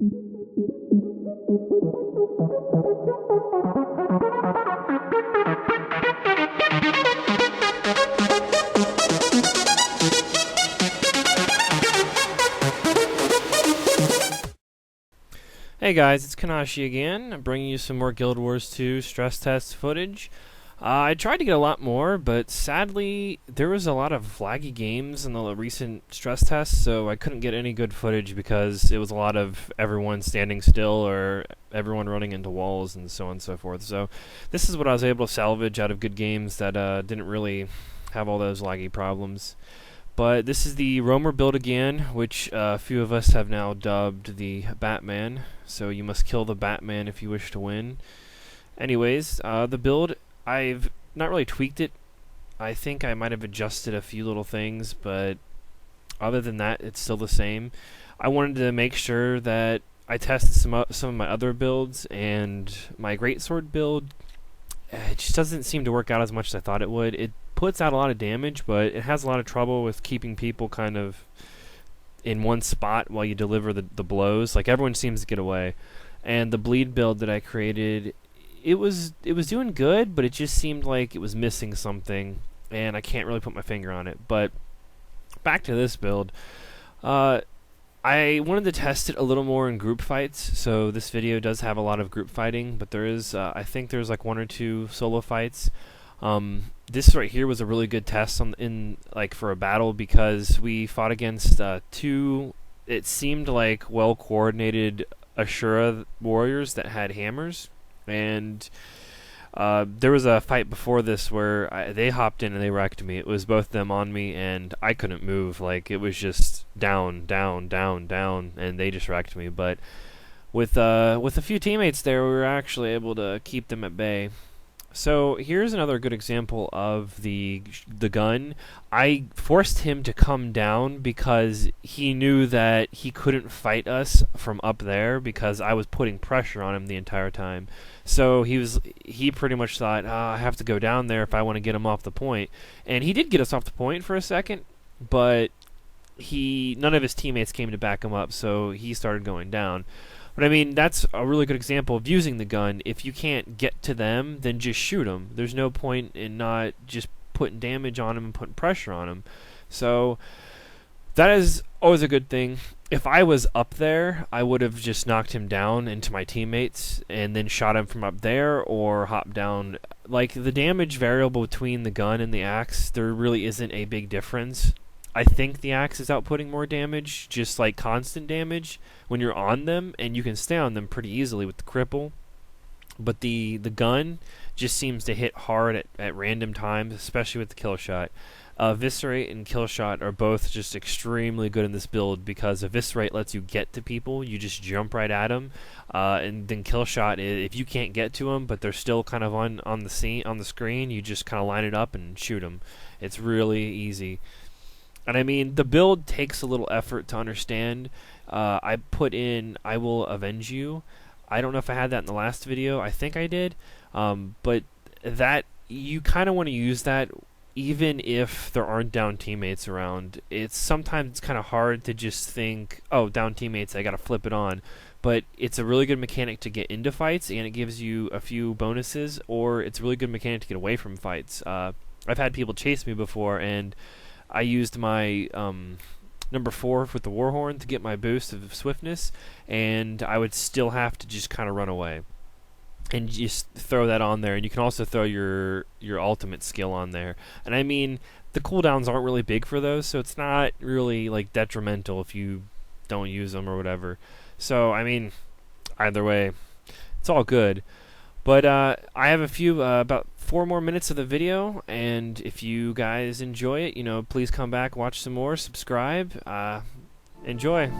Hey guys, it's Kanashi again. I'm bringing you some more Guild Wars 2 stress test footage. I tried to get a lot more, but sadly there was a lot of laggy games in the recent stress tests, so I couldn't get any good footage because it was a lot of everyone standing still or everyone running into walls and so on and so forth. So this is what I was able to salvage out of good games that didn't really have all those laggy problems. But this is the Roamer build again, which a few of us have now dubbed the Batman. So you must kill the Batman if you wish to win. Anyways, the build, I've not really tweaked it. I think I might have adjusted a few little things, but other than that, it's still the same. I wanted to make sure that I tested some of my other builds, and my Greatsword build, it just doesn't seem to work out as much as I thought it would. It puts out a lot of damage, but it has a lot of trouble with keeping people kind of in one spot while you deliver the blows. Like, everyone seems to get away. And the bleed build that I created, it was doing good, but it just seemed like it was missing something, and I can't really put my finger on it. But back to this build, I wanted to test it a little more in group fights. So this video does have a lot of group fighting, but there is I think there's like 1 or 2 solo fights. This right here was a really good test for a battle, because we fought against 2, it seemed like well coordinated Ashura warriors that had hammers, and there was a fight before this where they hopped in and they wrecked me. It was both them on me, and I couldn't move. Like, it was just down, down, down, down, and they just wrecked me. But with a few teammates there, we were actually able to keep them at bay. So here's another good example of the gun. I forced him to come down because he knew that he couldn't fight us from up there because I was putting pressure on him the entire time. So he pretty much thought, I have to go down there if I want to get him off the point. And he did get us off the point for a second, but none of his teammates came to back him up, so he started going down. But I mean, that's a really good example of using the gun. If you can't get to them, then just shoot them. There's no point in not just putting damage on them and putting pressure on them. So that is always a good thing. If I was up there, I would have just knocked him down into my teammates and then shot him from up there or hopped down. Like, the damage variable between the gun and the axe, there really isn't a big difference. I think the axe is outputting more damage, just like constant damage when you're on them, and you can stay on them pretty easily with the cripple. But the gun just seems to hit hard at random times, especially with the kill shot. Eviscerate and kill shot are both just extremely good in this build, because Eviscerate lets you get to people, you just jump right at them, and then kill shot, if you can't get to them but they're still kind of on the screen, you just kind of line it up and shoot them. It's really easy. And I mean, the build takes a little effort to understand. I put in I will avenge you. I don't know if I had that in the last video. I think I did. But that, you kind of want to use that even if there aren't down teammates around. Sometimes it's kind of hard to just think, oh, down teammates, I got to flip it on. But it's a really good mechanic to get into fights, and it gives you a few bonuses, or it's a really good mechanic to get away from fights. I've had people chase me before, and I used my number 4 with the Warhorn to get my boost of swiftness, and I would still have to just kind of run away and just throw that on there. And you can also throw your ultimate skill on there. And I mean, the cooldowns aren't really big for those, so it's not really like detrimental if you don't use them or whatever. So I mean, either way, it's all good. But I have a few, about 4 more minutes of the video, and if you guys enjoy it, please come back, watch some more, subscribe, enjoy.